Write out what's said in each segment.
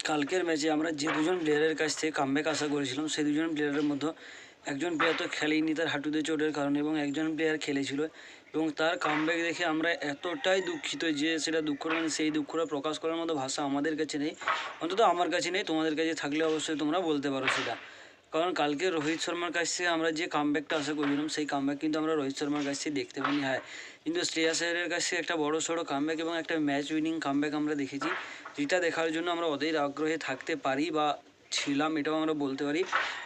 কালকের ম্যাচে আমরা যে দুজন প্লেয়ারের কাছ থেকে কামব্যাক আশা করেছিলাম সেই দুজন প্লেয়ারের মধ্যে একজন প্লেয়ার তো খেলেইনি তার হাঁটুতে চোটের কারণে, এবং একজন প্লেয়ার খেলেছিল এবং তার কামব্যাক দেখে আমরা এতটাই দুঃখিত যে সেটা সেই দুঃখটা প্রকাশ করার মতো ভাষা আমাদের কাছে নেই, অন্তত আমার কাছে নেই। তোমাদের কাছে থাকলে অবশ্যই তোমরা বলতে পারো সেটা। কারণ কালকে রোহিত শর্মার কাছ থেকে আমরা যে কামব্যাকটা আশা করেছিলাম সেই কামব্যাক কিন্তু আমরা রোহিত শর্মার কাছ থেকে দেখতে পাইনি। হ্যাঁ, কিন্তু শ্রেয়াস আয়ারের কাছ থেকে একটা বড় সড়ো কামব্যাক এবং একটা ম্যাচ উইনিং কামব্যাক আমরা দেখেছি, যেটা দেখার জন্য আমরা অধীর আগ্রহে থাকতে পারি বা ছিলাম, এটাও আমরা বলতে পারি।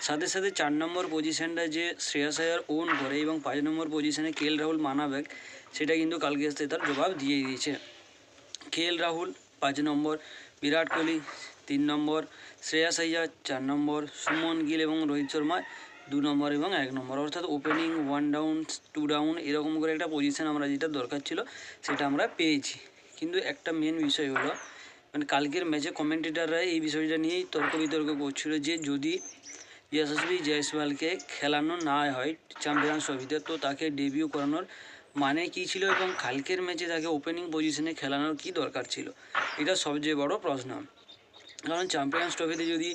সাথে সাথে 4 নম্বর পজিশানটা যে শ্রেয়াস আয়ার ওন করে এবং 5 নম্বর পজিশানে কেএল রাহুল মানাবেক, সেটা কিন্তু কালকে এসে তার জবাব দিয়ে দিয়েছে। কেএল রাহুল 5 নম্বর, বিরাট কোহলি 3 নম্বর, শ্রেয়াস আয়ার 4 নম্বর, সুমন গিল এবং রোহিত শর্মা 2 নম্বর এবং 1 নম্বর, অর্থাৎ ওপেনিং 1 ডাউন 2 ডাউন এরকম করে একটা পজিশান আমরা যেটা দরকার ছিল সেটা আমরা পেয়েছি। কিন্তু একটা মেন বিষয় হলো, মানে কালকের ম্যাচে কমেন্টেটাররা এই বিষয়টা নিয়েই তর্ক বিতর্ক করছিল যে যদি যশস্বী জয়সওয়ালকে খেলানো না হয় চ্যাম্পিয়ন্স ট্রফিতে, তো তাকে ডেবিউ করানোর মানে কী ছিল এবং কালকের ম্যাচে তাকে ওপেনিং পজিশনে খেলানোর কী দরকার ছিল, এটা সবচেয়ে বড় প্রশ্ন। কারণ চ্যাম্পিয়ন্স ট্রফিতে যদি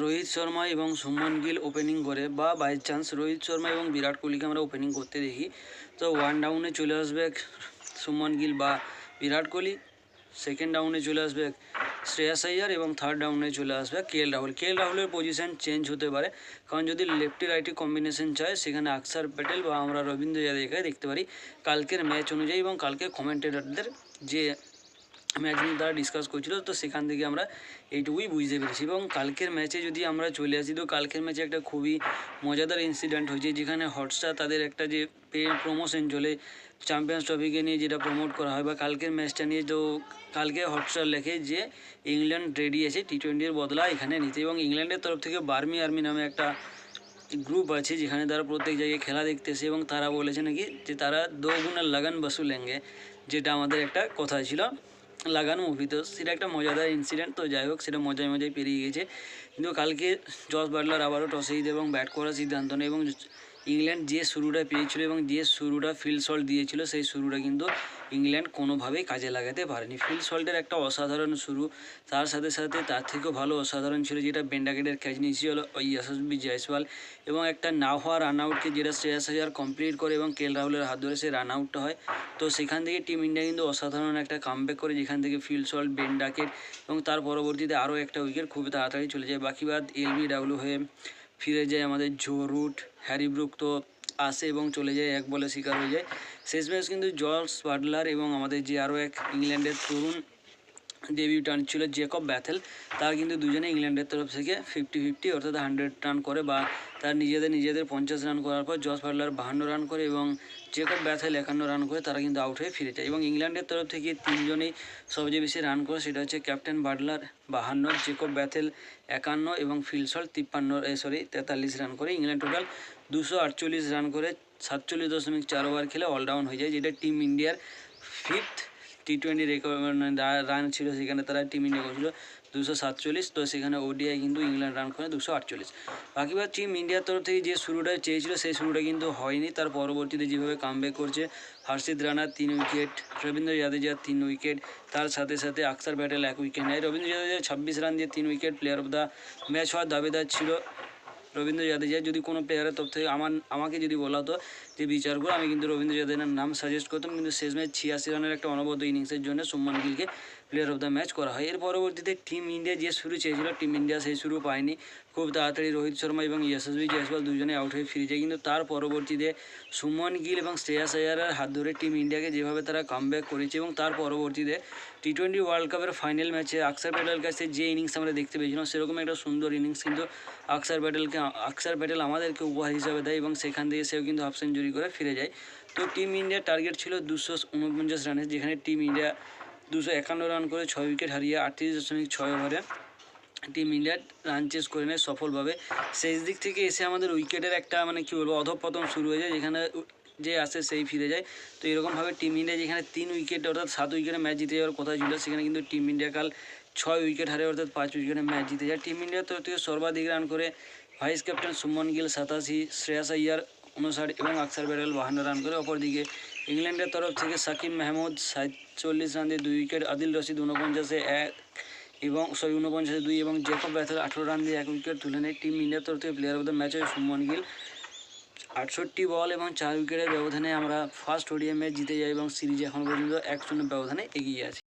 রোহিত শর্মা এবং সুমন গিল ওপেনিং করে বা বাই চান্স রোহিত শর্মা এবং বিরাট কোহলিকে আমরা ওপেনিং করতে দেখি, তো 1 ডাউনে চলে আসবে সুমন গিল বা বিরাট কোহলি, সেকেন্ড ডাউনে চলে আসবে শ্রেয়াস আয়ার এবং থার্ড ডাউনে চলে আসবে কেএল রাহুল। কেএল রাহুলের পজিশন চেঞ্জ হতে পারে, কারণ যদি লেফটি রাইটি কম্বিনেশন চায় সেখানে অক্ষর প্যাটেল বা আমরা রবীন্দ্র জাদেজাকে দেখতে পারি কালকের ম্যাচ অনুযায়ী। এবং কালকে কমেন্টেটরদের যে ম্যাচ নিয়ে তারা ডিসকাস করছিল, তো সেখান থেকে আমরা এইটুকুই বুঝতে পেরেছি। এবং কালকের ম্যাচে যদি আমরা চলে আসি, তো কালকের ম্যাচে একটা খুবই মজাদার ইনসিডেন্ট হয়েছে, যেখানে হটস্টার তাদের একটা যে প্রমোশন চলে চ্যাম্পিয়ন্স ট্রফিকে নিয়ে, যেটা প্রমোট করা হয় বা কালকের ম্যাচটা নিয়ে, তো কালকে হটস্টার লেখে যে ইংল্যান্ড রেডি আছে টি20-এর বদলা এখানে নিতে, এবং ইংল্যান্ডের তরফ থেকে বার্মি আর্মি নামে একটা গ্রুপ আছে যেখানে তারা প্রত্যেক জায়গায় খেলা দেখতেছে, এবং তারা বলেছে নাকি যে তারা 2 গুণা লাগান বসুলেঙ্গে, যেটা আমাদের একটা কথা ছিল লাগান মুভি। তো সেটা একটা মজাদার ইনসিডেন্ট, তো যাই হোক সেটা মজায় মজায় পেরিয়ে গেছে। কিন্তু কালকে জস বাটলার আবারও টসে জিতে এবং ব্যাট করার সিদ্ধান্ত নেয়, এবং ইংল্যান্ড যে শুরুটা পেয়েছিল এবং যে শুরুটা ফিল সল্ট দিয়েছিল সেই শুরুটা কিন্তু ইংল্যান্ড কোনোভাবেই কাজে লাগাতে পারেনি। ফিল সল্টের একটা অসাধারণ শুরু, তার সাথে সাথে তার থেকেও ভালো অসাধারণ ছিল যেটা বেন্ডাকেটের ক্যাচ নিয়েছিল ওই যশস্বী জয়সওয়াল, এবং একটা না হওয়া রান আউটকে যেটা শ্রেয়াস আয়ার কমপ্লিট করে এবং কেএল রাহুলের হাত ধরে সেই রান আউটটা হয়। তো সেখান থেকে টিম ইন্ডিয়া কিন্তু অসাধারণ একটা কামব্যাক করে, যেখান থেকে ফিল সল্ট, বেন্ডাকেট এবং তার পরবর্তীতে আরও একটা উইকেট খুব তাড়াতাড়ি চলে যায়। বাকি বাদ এলবিডব্লিউ হয়ে ফিরে যায় আমাদের জো রুট, হ্যারি ব্রুক তো আসে এবং চলে যায়, 1 বলে শিকার হয়ে যায়। শেষমেশ কিন্তু জস বাটলার এবং আমাদের যে আরও এক ইংল্যান্ডের তরুণ ডেবিউট্যান্ট ছিল জেকব ব্যাথেল, তার কিন্তু দুজনে ইংল্যান্ডের তরফ থেকে 50-50 অর্থাৎ 100 রান করে, বা তার নিজেদের 50 রান করার পর জস বাটলার 52 রান করে এবং জেকব ব্যাথেল 51 রান করে তারা কিন্তু আউট হয়ে ফিরে যায়। এবং ইংল্যান্ডের তরফ থেকে 3 জনেই সবচেয়ে বেশি রান করে, সেটা হচ্ছে ক্যাপ্টেন বাটলার 52, জেকব ব্যাথেল 51 এবং ফিল সল্ট 43 রান করে। ইংল্যান্ড টোটাল 248 রান করে 47.4 ওভার খেলে অলরাউন্ড হয়ে যায়, যেটা টিম ইন্ডিয়ার 5th টি20 রেকর্ড রান ছিল। সেখানে তারা টিম ইন্ডিয়া করেছিল 247, তো সেখানে ওডিআই কিন্তু ইংল্যান্ড রান করে 248। বাকিবার টিম ইন্ডিয়ার তরফ থেকে যে শুরুটা চেয়েছিল সেই শুরুটা কিন্তু হয়নি। তার পরবর্তীতে যেভাবে কামব্যাক করছে হর্ষিত রানা 3 উইকেট, রবীন্দ্র জাদেজা 3 উইকেট, তার সাথে সাথে অক্ষর প্যাটেল 1 উইকেট নেয়। রবীন্দ্র জাদেজা 26 রান দিয়ে 3 wicket, player of the match হওয়ার দাবিদার ছিল রবীন্দ্র জাদেজা। যদি কোনো প্লেয়ারের তরফ থেকে আমাকে যদি বলা হতো যে বিচার করে, আমি কিন্তু রবীন্দ্র জাদেজার নাম সাজেস্ট করতাম, কিন্তু শেষ ম্যাচ 86 রানের একটা অনবদ্য ইনিংসের জন্য সুমন গিলকে প্লেয়ার অফ দ্য ম্যাচ করা হয়। এর পরবর্তীতে টিম ইন্ডিয়া যে শুরু চেয়েছিল টিম ইন্ডিয়া সেই শুরু পায়নি। খুব তাড়াতাড়ি রোহিত শর্মা এবং যশস্বী জয়সওয়াল দুজনে আউট হয়ে ফিরে যায়, কিন্তু তার পরবর্তীতে সুমন গিল এবং শ্রেয়াস আয়ারের হাত ধরে টিম ইন্ডিয়াকে যেভাবে তারা কামব্যাক করেছে, এবং তার পরবর্তীতে টি20 ওয়ার্ল্ড কাপের ফাইনাল ম্যাচে অক্ষর প্যাটেলের কাছে যে ইনিংস আমরা দেখতে পেয়েছিলাম সেরকম একটা সুন্দর ইনিংস কিন্তু অক্ষর প্যাটেল আমাদেরকে উপহার হিসাবে দেয়, এবং সেখান থেকে সেও কিন্তু হাফ সেঞ্চুরি করে ফিরে যায়। তো টিম ইন্ডিয়ার টার্গেট ছিল 249 রানের, যেখানে টিম ইন্ডিয়া 251 রান করে 6 উইকেট হারিয়ে 38.6 ওভারে টিম ইন্ডিয়া রান চেস করে নেয় সফলভাবে। শেষ দিক থেকে এসে আমাদের উইকেটের একটা মানে কী বলবো অধঃপতন শুরু হয়ে যায়, যেখানে যে আসে সেই ফিরে যায়। তো এরকমভাবে টিম ইন্ডিয়া যেখানে 3 উইকেট অর্থাৎ 7 উইকেটে ম্যাচ জিতে যাওয়ার কথা ছিল, সেখানে কিন্তু টিম ইন্ডিয়া কাল 6 উইকেট হারে অর্থাৎ 5 উইকেটে ম্যাচ জিতে যায়। টিম ইন্ডিয়ার তরফ থেকে সর্বাধিক রান করে ভাইস ক্যাপ্টেন সুমন গিল 87, শ্রেয়াস আয়ার 59 এবং অক্ষর প্যাটেল 52 রান করে। অপরদিকে ইংল্যান্ডের তরফ থেকে সাকিব মাহমুদ 47 রান দিয়ে 2 উইকেট, আদিল রশিদ 49-এ 1 এবং 49-2 এবং জ্যাকব ব্যাথেল 18 রান দিয়ে 1 উইকেট তুলে নেয়। টিম ইন্ডিয়ার তরফ থেকে প্লেয়ার অফ দ্য ম্যাচ হয় শুভমন গিল। 68 বল এবং 4 উইকেটের ব্যবধানে আমরা ফার্স্ট ওডিআই ম্যাচ জিতে যাই এবং সিরিজ এখন পর্যন্ত 1-0 ব্যবধানে এগিয়ে আছে।